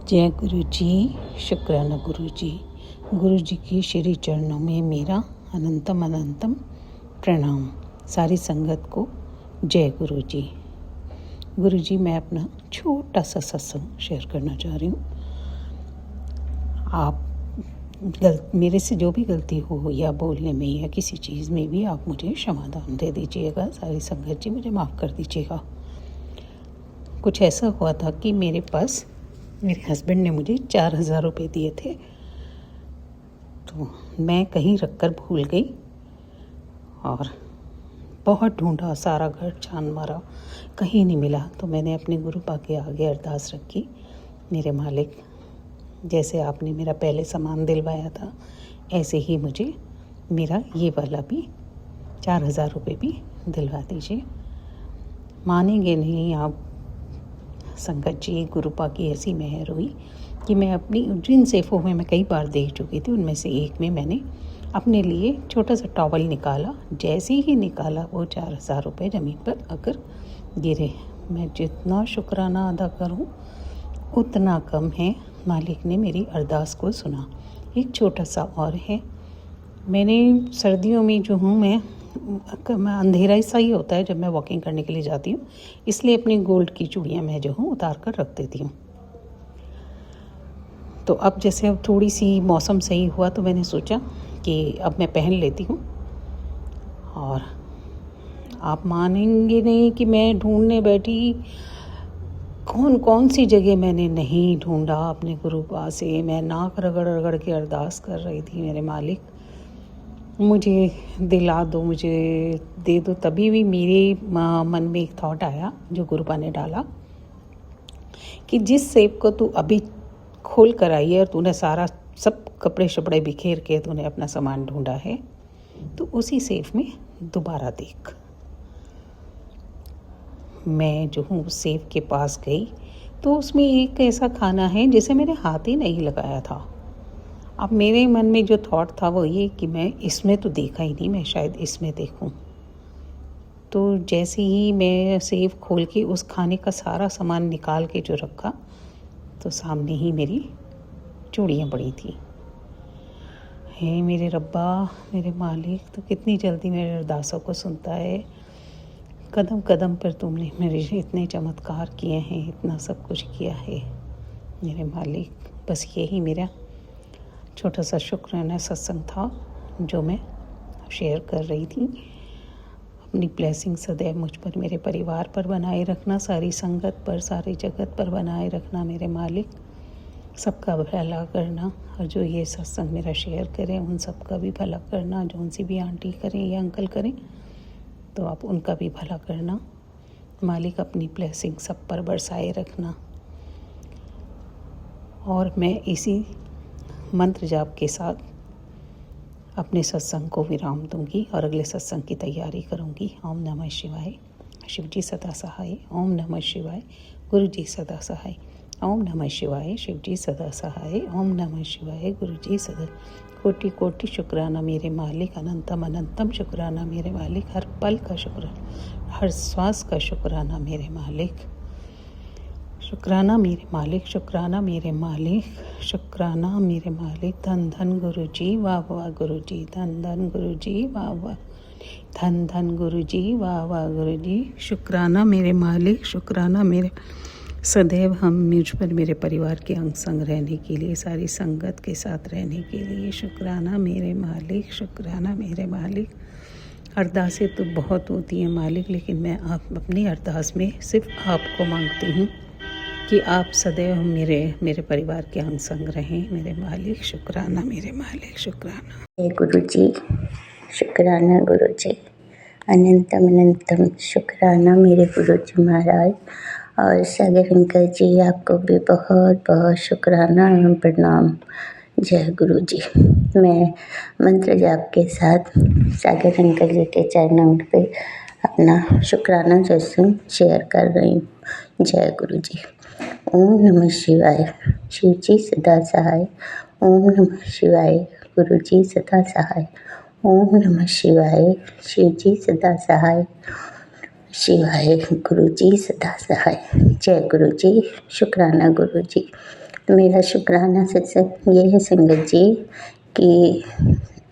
जय गुरु जी, शुक्राना गुरु जी। गुरु जी की श्री चरणों में मेरा अनंतम अनंतम प्रणाम। सारी संगत को जय गुरु जी। गुरु जी, मैं अपना छोटा सा सत्संग शेयर करना चाह रही हूँ। आप मेरे से जो भी गलती हो या बोलने में या किसी चीज़ में भी आप मुझे क्षमादान दे दीजिएगा। सारी संगत जी मुझे माफ़ कर दीजिएगा। कुछ ऐसा हुआ था कि मेरे पास मेरे हस्बैंड ने मुझे 4,000 रुपये दिए थे, तो मैं कहीं रखकर भूल गई और बहुत ढूंढा, सारा घर छान मारा, कहीं नहीं मिला। तो मैंने अपने गुरु पा के आगे अरदास रखी, मेरे मालिक, जैसे आपने मेरा पहले सामान दिलवाया था ऐसे ही मुझे मेरा ये वाला भी 4,000 रुपये भी दिलवा दीजिए। मानेंगे नहीं आप संगत जी, गुरुपा की ऐसी मेहर हुई कि मैं अपनी जिन सेफ़ों में मैं कई बार देख चुकी थी, उनमें से एक में मैंने अपने लिए छोटा सा टॉवल निकाला। जैसे ही निकाला वो 4,000 रुपये ज़मीन पर आकर गिरे। मैं जितना शुक्राना अदा करूं उतना कम है। मालिक ने मेरी अरदास को सुना। एक छोटा सा और है, मैंने सर्दियों में जो हूँ मैं अंधेरा सा ही होता है जब मैं वॉकिंग करने के लिए जाती हूँ, इसलिए अपनी गोल्ड की चूड़ियाँ मैं जो हूँ उतार कर रख देती हूँ। तो अब जैसे अब थोड़ी सी मौसम सही हुआ तो मैंने सोचा कि अब मैं पहन लेती हूँ। और आप मानेंगे नहीं कि मैं ढूंढने बैठी, कौन कौन सी जगह मैंने नहीं ढूंढा। अपने गुरु पास से मैं नाक रगड़ रगड़ के अरदास कर रही थी, मेरे मालिक मुझे दिला दो, मुझे दे दो। तभी भी मेरे मन में एक थॉट आया जो गुरुपा ने डाला कि जिस सेब को तू अभी खोल कर आई है और तूने सारा सब कपड़े शपड़े बिखेर के तूने अपना सामान ढूंढा है, तो उसी सेफ में दोबारा देख। मैं जो हूँ उस सेफ के पास गई तो उसमें एक ऐसा खाना है जिसे मैंने हाथ ही नहीं लगाया था। अब मेरे मन में जो थॉट था वो ये कि मैं इसमें तो देखा ही नहीं, मैं शायद इसमें देखूं। तो जैसे ही मैं सेफ खोल के उस खाने का सारा सामान निकाल के जो रखा, तो सामने ही मेरी चूड़ियाँ पड़ी थी। हे मेरे रब्बा, मेरे मालिक, तो कितनी जल्दी मेरे अरदासों को सुनता है। कदम कदम पर तुमने मेरे इतने चमत्कार किए हैं, इतना सब कुछ किया है मेरे मालिक। बस यही मेरा छोटा सा शुक्राना सत्संग था जो मैं शेयर कर रही थी। अपनी ब्लेसिंग सदैव मुझ पर, मेरे परिवार पर बनाए रखना, सारी संगत पर, सारी जगत पर बनाए रखना मेरे मालिक। सबका भला करना, और जो ये सत्संग मेरा शेयर करें उन सबका भी भला करना। जो उनसे भी आंटी करें या अंकल करें तो आप उनका भी भला करना मालिक। अपनी ब्लेसिंग सब पर बरसाए रखना। और मैं इसी मंत्र जाप के साथ अपने सत्संग को विराम दूंगी और अगले सत्संग की तैयारी करूंगी। ओम नमः शिवाय, शिव जी सदा सहाय। ओम नमः शिवाय, गुरु जी सदा सहाय। ओम नमः शिवाय, शिव जी सदा सहाय। ओम नमः शिवाय, गुरु जी सदा। कोटि कोटि शुक्राना मेरे मालिक, अनंतम अनंतम शुक्राना मेरे मालिक। हर पल का शुक्राना, हर श्वास का शुक्राना मेरे मालिक। शुक्राना मेरे मालिक, शुक्राना मेरे मालिक, शुक्राना मेरे मालिक। धन धन गुरु जी, वाह वाह गुरु जी। धन धन गुरु जी, वाह वाह। धन धन गुरु जी, वाह वाह गुरु जी। शुक्राना मेरे मालिक, शुक्राना मेरे। सदैव हम मुझ पर, मेरे परिवार के अंग संग रहने के लिए, सारी संगत के साथ रहने के लिए शुक्राना मेरे मालिक, शुक्राना मेरे मालिक। अरदासें तो बहुत होती हैं मालिक, लेकिन मैं आप अपनी अरदास में सिर्फ आपको मांगती हूँ कि आप सदैव मेरे परिवार के अंग संग रहें मेरे मालिक। शुक्राना मेरे मालिक, शुक्राना। गुरु जी, शुक्राना गुरु जी, अनंतम अनंतम शुक्राना मेरे गुरु जी महाराज। और सागर अंकल जी, आपको भी बहुत बहुत शुक्राना एवं प्रणाम। जय गुरु जी। मैं मंत्र जाप के साथ सागर अंकल जी के चरणों पे अपना शुक्राना सत्संग शेयर कर रही हूँ। जय गुरु जी। ओम नमः शिवाय, शिव जी सदा सहाय। ओम नमः शिवाय, गुरु जी सदा सहाय। ओम नमः शिवाय, शिव जी सदा सहाय। शिवाय, गुरु जी सदा सहाय। जय गुरु जी, शुक्राना गुरु जी। तो मेरा शुक्राना सत्संग ये है संगत जी कि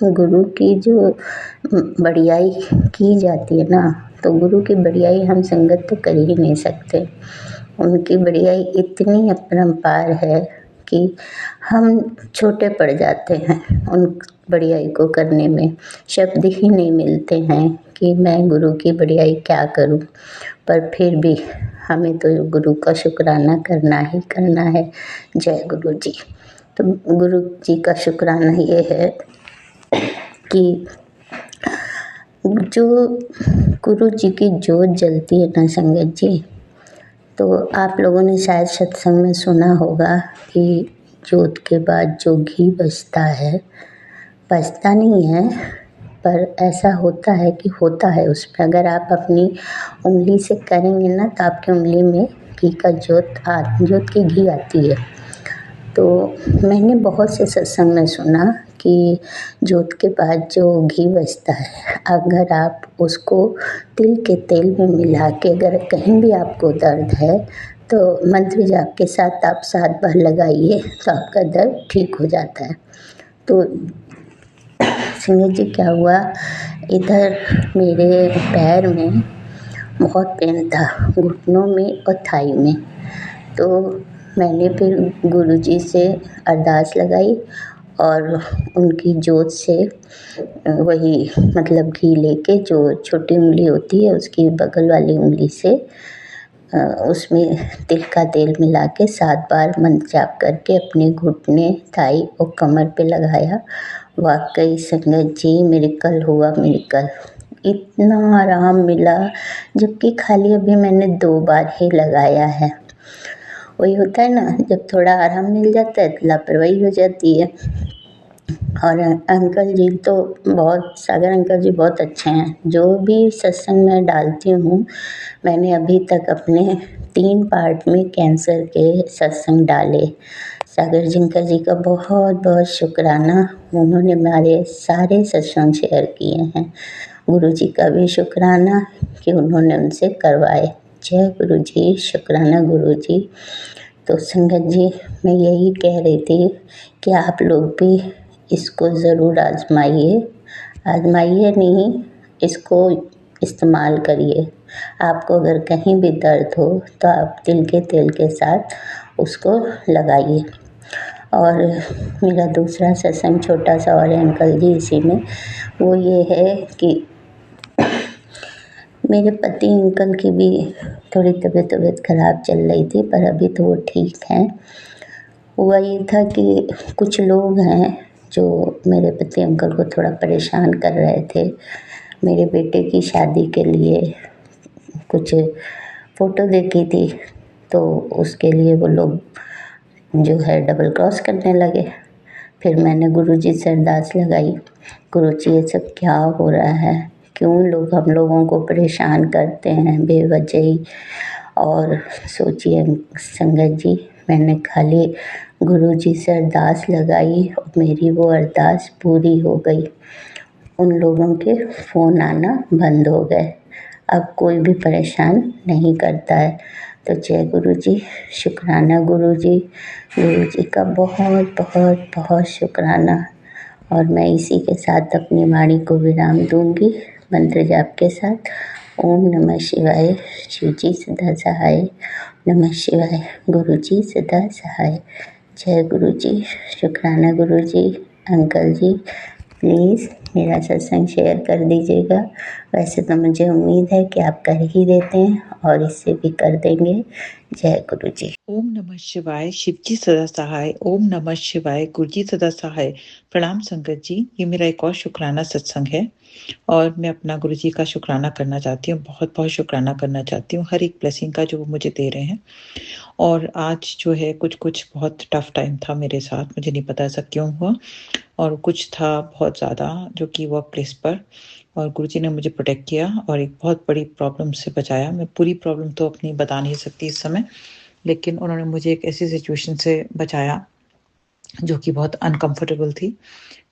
गुरु की जो बढ़ियाई की जाती है ना, तो गुरु की बढ़ियाई हम संगत तो कर ही नहीं सकते। उनकी बढ़ियाई इतनी अपरंपार है कि हम छोटे पड़ जाते हैं उन बढ़ियाई को करने में। शब्द ही नहीं मिलते हैं कि मैं गुरु की बढ़ियाई क्या करूं, पर फिर भी हमें तो गुरु का शुक्राना करना ही करना है। जय गुरु जी। तो गुरु जी का शुक्राना ये है कि जो गुरु जी की जोत जलती है ना संगत जी, तो आप लोगों ने शायद सत्संग में सुना होगा कि जोत के बाद जो घी बचता है, बचता नहीं है पर ऐसा होता है कि होता है उसमें। अगर आप अपनी उंगली से करेंगे ना तो आपकी उंगली में घी का जोत की घी आती है। तो मैंने बहुत से सत्संग में सुना कि जोत के बाद जो घी बचता है, अगर आप उसको तिल के तेल में मिला के अगर कहीं भी आपको दर्द है तो मंत्र जाप के साथ आप 7 बार लगाइए तो आपका दर्द ठीक हो जाता है। तो संगत जी क्या हुआ, इधर मेरे पैर में बहुत पेन था, घुटनों में और थाई में। तो मैंने फिर गुरुजी से अरदास लगाई और उनकी जोत से वही मतलब घी लेके जो छोटी उंगली होती है उसकी बगल वाली उंगली से उसमें तिल का तेल मिला के 7 बार मंत्र जाप करके अपने घुटने, थाई और कमर पे लगाया। वाकई संगत जी मिरेकल हुआ, मिरेकल। इतना आराम मिला, जबकि खाली अभी मैंने 2 बार ही लगाया है। वही होता है ना, जब थोड़ा आराम मिल जाता है तो लापरवाही हो जाती है। और अंकल जी तो बहुत, सागर अंकल जी बहुत अच्छे हैं। जो भी सत्संग में डालती हूँ, मैंने अभी तक अपने 3 पार्ट में कैंसर के सत्संग डाले। सागर जी अंकल जी का बहुत बहुत शुक्राना, उन्होंने हमारे सारे सत्संग शेयर किए हैं। गुरु जी का भी शुक्राना कि उन्होंने उनसे करवाए। जय गुरु जी, शुक्राना गुरु जी। तो संगत जी मैं यही कह रही थी कि आप लोग भी इसको ज़रूर आजमाइए, आजमाइए नहीं, इसको इस्तेमाल करिए। आपको अगर कहीं भी दर्द हो तो आप तिल के तेल के साथ उसको लगाइए। और मेरा दूसरा सत्संग छोटा सा और है अंकल जी इसी में, वो ये है कि मेरे पति अंकल की भी थोड़ी तबीयत खराब चल रही थी, पर अभी तो वो ठीक हैं। हुआ ये था कि कुछ लोग हैं जो मेरे पति अंकल को थोड़ा परेशान कर रहे थे। मेरे बेटे की शादी के लिए कुछ फ़ोटो देखी थी, तो उसके लिए वो लोग जो है डबल क्रॉस करने लगे। फिर मैंने गुरुजी से अरदास लगाई, गुरुजी ये सब क्या हो रहा है, क्यों लोग हम लोगों को परेशान करते हैं बेवजह ही। और सोचिए संगत जी, मैंने खाली गुरुजी से अरदास लगाई और मेरी वो अरदास पूरी हो गई। उन लोगों के फ़ोन आना बंद हो गए, अब कोई भी परेशान नहीं करता है। तो जय गुरु जी, शुक्राना गुरु जी का बहुत बहुत बहुत शुक्राना। और मैं इसी के साथ अपनी वाणी को विराम दूंगी मंत्र जाप के साथ। ओम नमः शिवाय, शिव जी सदा सहाय। नमः शिवाय, गुरु जी सदा सहाय। जय गुरु जी, शुक्राना गुरु जी। अंकल जी प्लीज़ मेरा सत्संग शेयर कर दीजिएगा। वैसे तो मुझे उम्मीद है कि आप कर ही देते हैं और इससे भी कर देंगे। जय गुरु जी। ओम नमः शिवाय, शिव जी सदा सहाय। ओम नमः शिवाय, गुरु जी सदा सहाय। प्रणाम संगत जी, ये मेरा एक और शुक्राना सत्संग है और मैं अपना गुरु जी का शुक्राना करना चाहती हूँ। बहुत बहुत शुक्राना करना चाहती हूँ हर एक ब्लेसिंग का जो वो मुझे दे रहे हैं। और आज जो है कुछ बहुत टफ टाइम था मेरे साथ, मुझे नहीं पता ऐसा क्यों हुआ। और कुछ था बहुत ज़्यादा जो कि वर्क प्लेस पर, और गुरुजी ने मुझे प्रोटेक्ट किया और एक बहुत बड़ी प्रॉब्लम से बचाया। मैं पूरी प्रॉब्लम तो अपनी बता नहीं सकती इस समय, लेकिन उन्होंने मुझे एक ऐसी सिचुएशन से बचाया जो कि बहुत अनकंफर्टेबल थी।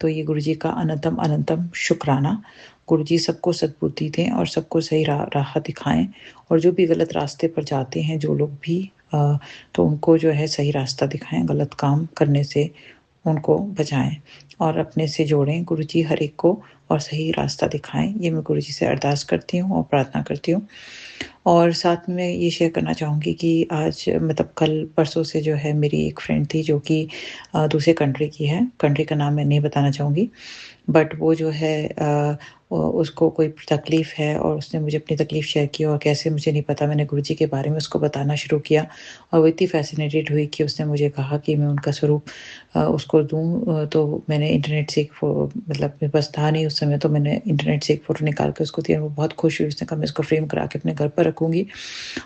तो ये गुरुजी का अनंतम अनंतम शुक्राना। गुरुजी सबको सद्बुद्धि दें और सबको सही राह दिखाएं, और जो भी गलत रास्ते पर जाते हैं जो लोग भी तो उनको जो है सही रास्ता दिखाएँ, गलत काम करने से उनको बचाएँ और अपने से जोड़ें। गुरुजी हर एक को और सही रास्ता दिखाएँ। ये मैं गुरुजी से अरदास करती हूँ और प्रार्थना करती हूँ। और साथ में ये शेयर करना चाहूँगी कि आज मतलब कल परसों से जो है मेरी एक फ्रेंड थी जो कि दूसरे कंट्री की है। कंट्री का नाम मैं नहीं बताना चाहूँगी। बट वो जो है उसको कोई तकलीफ़ है और उसने मुझे अपनी तकलीफ़ शेयर की और कैसे मुझे नहीं पता, मैंने गुरुजी के बारे में उसको बताना शुरू किया और वो इतनी फ़ैसिनेटेड हुई कि उसने मुझे कहा कि मैं उनका स्वरूप उसको दूँ। तो मैंने इंटरनेट से एक मतलब मेरे पास था नहीं उस समय, तो मैंने इंटरनेट से एक फ़ोटो निकाल के उसको दिया। वो बहुत खुश हुई, उसने कहा मैं इसको फ्रेम करा के अपने घर पर रखूँगी।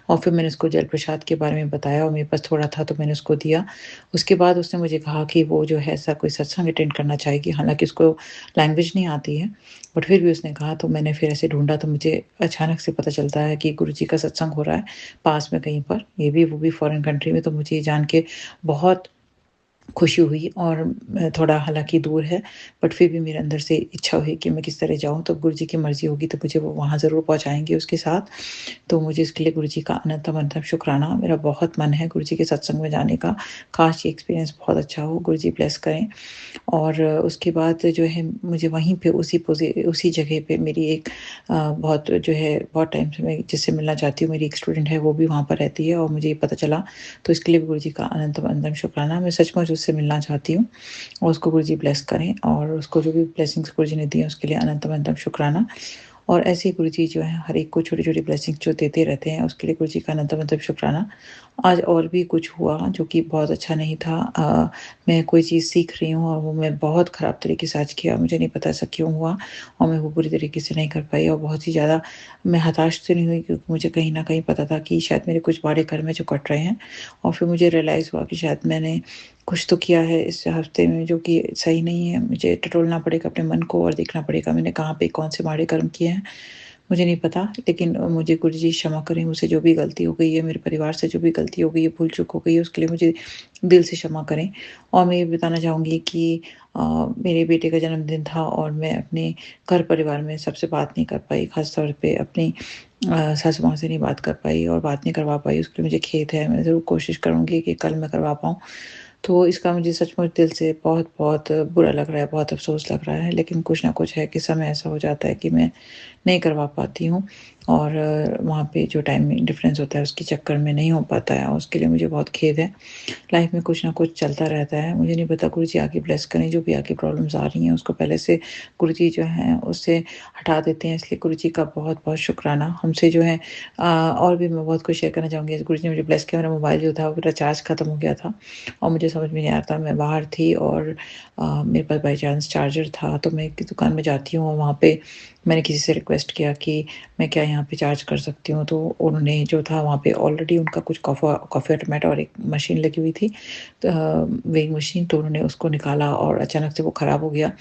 और फिर मैंने उसको जल प्रसाद के बारे में बताया और मेरे पास थोड़ा था तो मैंने उसको दिया। उसके बाद उसने मुझे कहा कि वो जो है ऐसा कोई सत्संग अटेंड करना चाहेगी, हालाँकि उसको लैंग्वेज नहीं आती है, बट फिर भी उसने कहा। तो मैंने फिर ऐसे ढूँढा तो मुझे अचानक से पता चलता है कि गुरुजी का सत्संग हो रहा है पास में कहीं पर, ये भी वो भी फ़ॉरेन कंट्री में। तो मुझे ये जान के बहुत खुशी हुई और थोड़ा हालाँकि दूर है, बट फिर भी मेरे अंदर से इच्छा हुई कि मैं किस तरह जाऊँ, तो गुरुजी की मर्ज़ी होगी तो मुझे वो वहाँ ज़रूर पहुँचाएँगे उसके साथ। तो मुझे इसके लिए गुरुजी का अनंत-अनंत शुक्राना। मेरा बहुत मन है गुरुजी के सत्संग में जाने का। काश ये एक्सपीरियंस बहुत अच्छा हो, गुरुजी ब्लेस करें। और उसके बाद जो है मुझे वहीं पे उसी जगह पे मेरी एक बहुत जो है बहुत टाइम से मैं जिससे मिलना चाहती हूँ, मेरी एक स्टूडेंट है वो भी वहाँ पर रहती है और मुझे ये पता चला। तो इसके लिए भी गुरुजी का अनंत-अनंत शुक्राना। मैं सचमुच उससे मिलना चाहती हूँ और उसको गुरुजी ब्लेस करें और उसको जो भी ब्लेसिंग्स गुरुजी ने दी हैं उसके लिए अनंत-अनंत शुक्राना। और ऐसे ही गुरुजी जो है हर एक को छोटी-छोटी ब्लेसिंग्स जो देते रहते हैं, उसके लिए गुरुजी का अनंत-अनंत शुक्राना। आज और भी कुछ हुआ जो कि बहुत अच्छा नहीं था। मैं कोई चीज़ सीख रही हूँ और वो मैं बहुत ख़राब तरीके से आज किया, मुझे नहीं पता ऐसा क्यों हुआ और मैं वो पूरी तरीके से नहीं कर पाई और बहुत ही ज़्यादा मैं हताश तो नहीं हुई, क्योंकि मुझे कहीं न कहीं पता था कि शायद मेरे कुछ बड़े कर्म है जो कट रहे हैं। और फिर मुझे रियलाइज़ हुआ कि शायद मैंने कुछ तो किया है इस हफ़्ते में जो कि सही नहीं है। मुझे टटोलना पड़ेगा अपने मन को और देखना पड़ेगा मैंने कहाँ पे कौन से माड़े कर्म किए हैं। मुझे नहीं पता, लेकिन मुझे गुरुजी क्षमा करें, मुझसे जो भी गलती हो गई है, मेरे परिवार से जो भी गलती हो गई है, भूल-चूक हो गई है, उसके लिए मुझे दिल से क्षमा करें। और मैं ये बताना चाहूँगी कि अ, मेरे बेटे का जन्मदिन था और मैं अपने घर परिवार में सबसे बात नहीं कर पाई, ख़ास तौर पे अपनी सासू माँ से नहीं बात कर पाई और बात नहीं करवा पाई, उसके लिए मुझे खेद है। मैं ज़रूर कोशिश करूँगी कि कल मैं करवा पाऊँ। तो इसका मुझे सचमुच दिल से बहुत-बहुत बुरा लग रहा है, बहुत अफ़सोस लग रहा है, लेकिन कुछ न कुछ है कि समय ऐसा हो जाता है कि मैं नहीं करवा पाती हूँ और वहाँ पे जो टाइमिंग डिफ़रेंस होता है उसके चक्कर में नहीं हो पाता है और उसके लिए मुझे बहुत खेद है। लाइफ़ में कुछ ना कुछ चलता रहता है। मुझे नहीं पता, गुरुजी आगे ब्लेस करें, जो भी आगे प्रॉब्लम्स आ रही हैं उसको पहले से गुरुजी जो हैं उससे हटा देते हैं, इसलिए गुरुजी का बहुत-बहुत शुक्राना। हमसे जो है और भी मैं बहुत कुछ शेयर करना चाहूँगी। गुरुजी ने मुझे ब्लेस किया, मेरा मोबाइल जो था वो मेरा चार्ज खत्म हो गया था और मुझे समझ में नहीं आ रहा था, मैं बाहर थी और मेरे पास बाय चांस चार्जर था, तो मैं एक दुकान में जाती हूँ और वहाँ पे मैंने किसी से रिक्वेस्ट किया कि मैं क्या यहाँ पे चार्ज कर सकती हूँ? तो उन्होंने जो था वहाँ पे ऑलरेडी उनका कुछ कॉफ़ी ऑटोमेट और एक मशीन लगी हुई थी, वेइंग मशीन, तो उन्होंने उसको निकाला और अचानक से वो ख़राब हो गया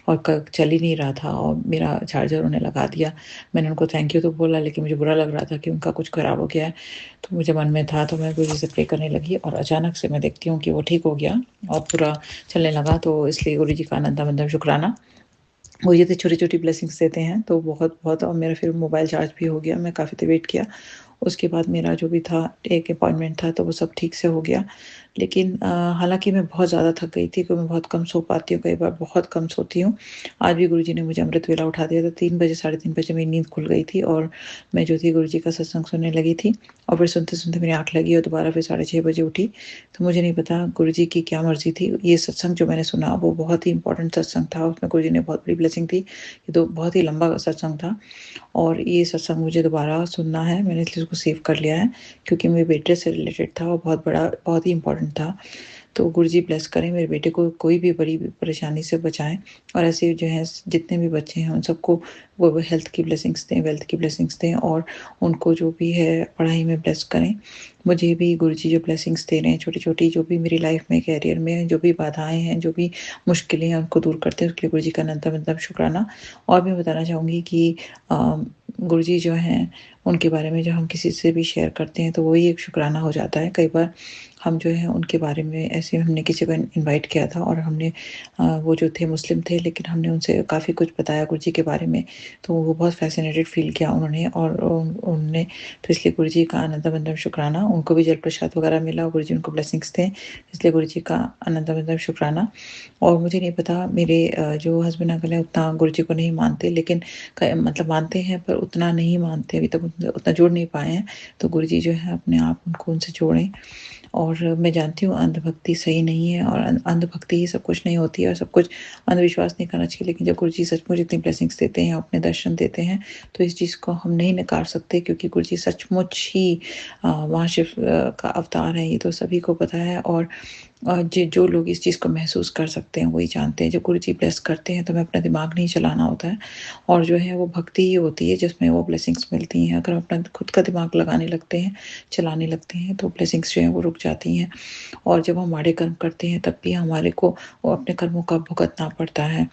और क चल ही नहीं रहा था और मेरा चार्जर उन्होंने लगा दिया। मैंने उनको थैंक यू तो बोला, लेकिन मुझे बुरा लग रहा था कि उनका कुछ ख़राब हो गया है। तो मुझे मन में था, तो मैं गुरुजी से प्रे करने लगी और अचानक से मैं देखती हूँ कि वो ठीक हो गया और पूरा चलने लगा। तो इसलिए गुरुजी का अनंत-अनंत शुक्राना। वो ये तो छोटी-छोटी ब्लेसिंग्स देते हैं, तो बहुत-बहुत। और मेरा फिर मोबाइल चार्ज भी हो गया, मैं काफ़ी देर वेट किया। उसके बाद मेरा जो भी था, एक अपॉइंटमेंट था, तो वो सब ठीक से हो गया। लेकिन हालाँकि मैं बहुत ज़्यादा थक गई थी, क्योंकि मैं बहुत कम सो पाती हूँ, कई बार बहुत कम सोती हूँ। आज भी गुरुजी ने मुझे अमृत वेला उठा दिया था, 3 बजे, साढ़े 3 बजे मेरी नींद खुल गई थी और मैं जो थी गुरुजी का सत्संग सुनने लगी थी और फिर सुनते-सुनते मेरी आँख लगी और दोबारा फिर साढ़े 6 बजे उठी। तो मुझे नहीं पता गुरुजी की क्या मर्ज़ी थी। ये सत्संग जो मैंने सुना वो बहुत ही इम्पोर्टेंट सत्संग था, उसमें गुरुजी ने बहुत बड़ी ब्लेसिंग थी। ये तो बहुत ही लंबा सत्संग था और ये सत्संग मुझे दोबारा सुनना है, मैंने इसलिए उसको सेव कर लिया है, क्योंकि मेरे बेटे से रिलेटेड था और बहुत ही इम्पोर्टेंट था। तो गुरुजी ब्लेस करें, मेरे बेटे को कोई भी बड़ी परेशानी से बचाएँ और ऐसे जो हैं जितने भी बच्चे हैं उन सबको वो हेल्थ की ब्लेसिंग्स दें, वेल्थ की ब्लेसिंग्स दें और उनको जो भी है पढ़ाई में ब्लेस करें। मुझे भी गुरुजी जो ब्लेसिंग्स दे रहे हैं छोटी-छोटी, जो भी मेरी लाइफ में, करियर में जो भी बाधाएँ हैं, जो भी मुश्किलें हैं, उनको दूर करते हैं, उसके लिए गुरुजी का अनंत-अनंत शुक्राना। और मैं बताना चाहूँगी कि गुरुजी जो हैं, उनके बारे में जो हम किसी से भी शेयर करते हैं, तो वही एक शुकराना हो जाता है। कई बार हम जो है उनके बारे में ऐसे हमने किसी को इनवाइट किया था और हमने वो जो थे मुस्लिम थे, लेकिन हमने उनसे काफ़ी कुछ बताया गुरुजी के बारे में, तो वो बहुत फ़ैसिनेटेड फ़ील किया उन्होंने और उनने तो इसलिए गुरुजी का अनंतम-अनंतम शुकराना। उनको भी जल प्रसाद वगैरह मिला, गुरुजी उनको ब्लेसिंग्स दें, इसलिए गुरुजी का अनंतम-अनंतम शुकराना। और मुझे नहीं पता मेरे जो हस्बैंड अंकल हैं उतना गुरुजी को नहीं मानते, लेकिन क मतलब मानते हैं पर उतना नहीं मानते, अभी तक उतना जोड़ नहीं पाए हैं। तो गुरुजी जो है अपने आप उनको उनसे जोड़ें। और मैं जानती हूँ अंधभक्ति सही नहीं है और अंधभक्ति ही सब कुछ नहीं होती है और सब कुछ अंधविश्वास नहीं करना चाहिए। लेकिन जब गुरुजी सचमुच इतनी ब्लेसिंग्स देते हैं, अपने दर्शन देते हैं, तो इस चीज़ को हम नहीं नकार सकते, क्योंकि गुरुजी सचमुच ही महाशिव का अवतार है, ये तो सभी को पता है। और जो लोग इस चीज़ को महसूस कर सकते हैं वही जानते हैं। जब गुरुजी ब्लेस करते हैं तो हमें अपना दिमाग नहीं चलाना होता है, और जो है वो भक्ति ही होती है जिसमें वो ब्लेसिंग्स मिलती हैं। अगर हम अपना खुद का दिमाग लगाने लगते हैं, चलाने लगते हैं, तो ब्लेसिंग्स जो हैं वो रुक जाती हैं। और जब हम माड़े कर्म करते हैं तब भी हमारे को वो अपने कर्मों का भुगतना पड़ता है।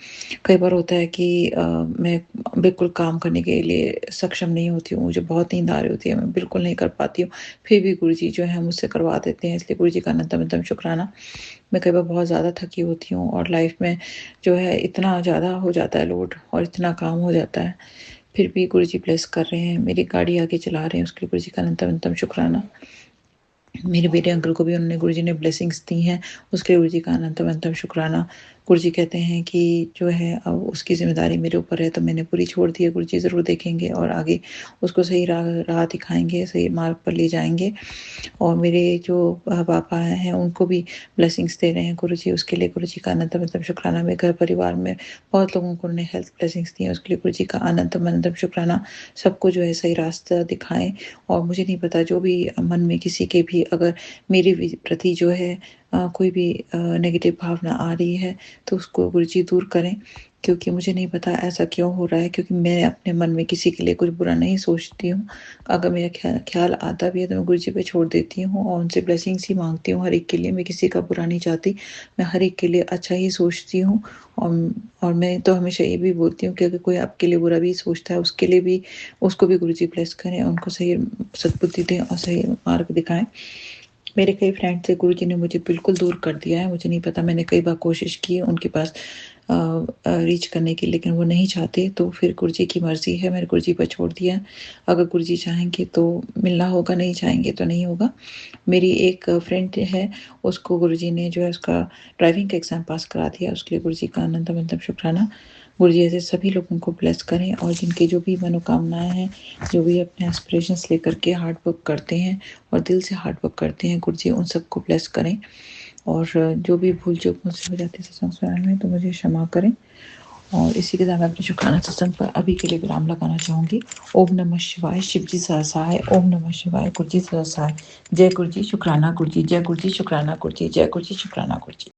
कई बार होता है कि मैं बिल्कुल काम करने के लिए सक्षम नहीं होती हूँ, मुझे बहुत नींद आ रही होती है, मैं बिल्कुल नहीं कर पाती हूँ, फिर भी गुरुजी जो है मुझसे करवा देते हैं, इसलिए गुरुजी का अनंतम शुक्राना। मैं कई बार बहुत ज़्यादा थकी होती हूँ और लाइफ में जो है इतना ज़्यादा हो जाता है लोड और इतना काम हो जाता है, फिर भी गुरुजी ब्लेस कर रहे हैं, मेरी गाड़ी आगे चला रहे हैं, उसके लिए गुरुजी का अनंतम शुक्राना। मेरे बेटे अंकल को भी उन्होंने गुरुजी ने ब्लेसिंग्स दी हैं, उसके लिए गुरुजी का अनंतम शुक्राना। गुरुजी कहते हैं कि जो है अब उसकी ज़िम्मेदारी मेरे ऊपर है, तो मैंने पूरी छोड़ दी है, गुरुजी ज़रूर देखेंगे और आगे उसको सही राह दिखाएँगे, सही मार्ग पर ले जाएँगे। और मेरे जो पापा हैं उनको भी ब्लेसिंग्स दे रहे हैं गुरुजी, उसके लिए गुरुजी का अनंतम शुक्राना। मेरे घर परिवार में बहुत लोगों को उन्होंने हेल्थ ब्लेसिंग्स दी हैं, उसके लिए गुरुजी का अनंतम शुक्राना। सबको जो है सही रास्ता दिखाएँ। और मुझे नहीं पता, जो भी मन में किसी के भी अगर मेरे प्रति जो है कोई भी नेगेटिव भावना आ रही है, तो उसको गुरुजी दूर करें, क्योंकि मुझे नहीं पता ऐसा क्यों हो रहा है, क्योंकि मैं अपने मन में किसी के लिए कुछ बुरा नहीं सोचती हूँ। अगर मेरा ख्याल आता भी है तो मैं गुरुजी पे छोड़ देती हूँ और उनसे ब्लेसिंग्स ही मांगती हूँ हर एक के लिए। मैं किसी का बुरा नहीं चाहती, मैं हर एक के लिए अच्छा ही सोचती हूँ। और मैं तो हमेशा ये भी बोलती हूँ कि अगर कोई आपके लिए बुरा भी सोचता है, उसके लिए भी उसको भी गुरुजी ब्लेस करें, उनको सही सद्बुद्धि दें और सही मार्ग दिखाएं। मेरे कई फ्रेंड से गुरुजी ने मुझे बिल्कुल दूर कर दिया है, मुझे नहीं पता, मैंने कई बार कोशिश की उनके पास रीच करने की, लेकिन वो नहीं चाहते, तो फिर गुरुजी की मर्ज़ी है, मैंने गुरुजी पर छोड़ दिया है। अगर गुरुजी चाहेंगे तो मिलना होगा, नहीं चाहेंगे तो नहीं होगा। मेरी एक फ्रेंड है, उसको गुरुजी ने जो है उसका ड्राइविंग का एग्ज़ाम पास करा दिया, उसके लिए गुरुजी का अनंतम शुक्राना। गुरुजी ऐसे सभी लोगों को ब्लेस करें, और जिनकी जो भी मनोकामनाएँ हैं, जो भी अपने एस्पिरेशंस लेकर के हार्ड वर्क करते हैं और दिल से हार्ड वर्क करते हैं, गुरुजी उन सबको ब्लेस करें। और जो भी भूल-चूक मुझसे हो जाती है सत्संग सुनाने में, तो मुझे क्षमा करें। और इसी के साथ मैं अपने शुक्राना सत्संग पर अभी के लिए विराम लगाना चाहूँगी। ओम नमः शिवाय, शिवजी सहसाय, ओम नमः शिवाय, गुरुजी सहसाय। जय गुरुजी, शुक्राना गुरुजी, जय गुरुजी, शुक्राना गुरुजी, जय गुरुजी, शुक्राना गुरुजी।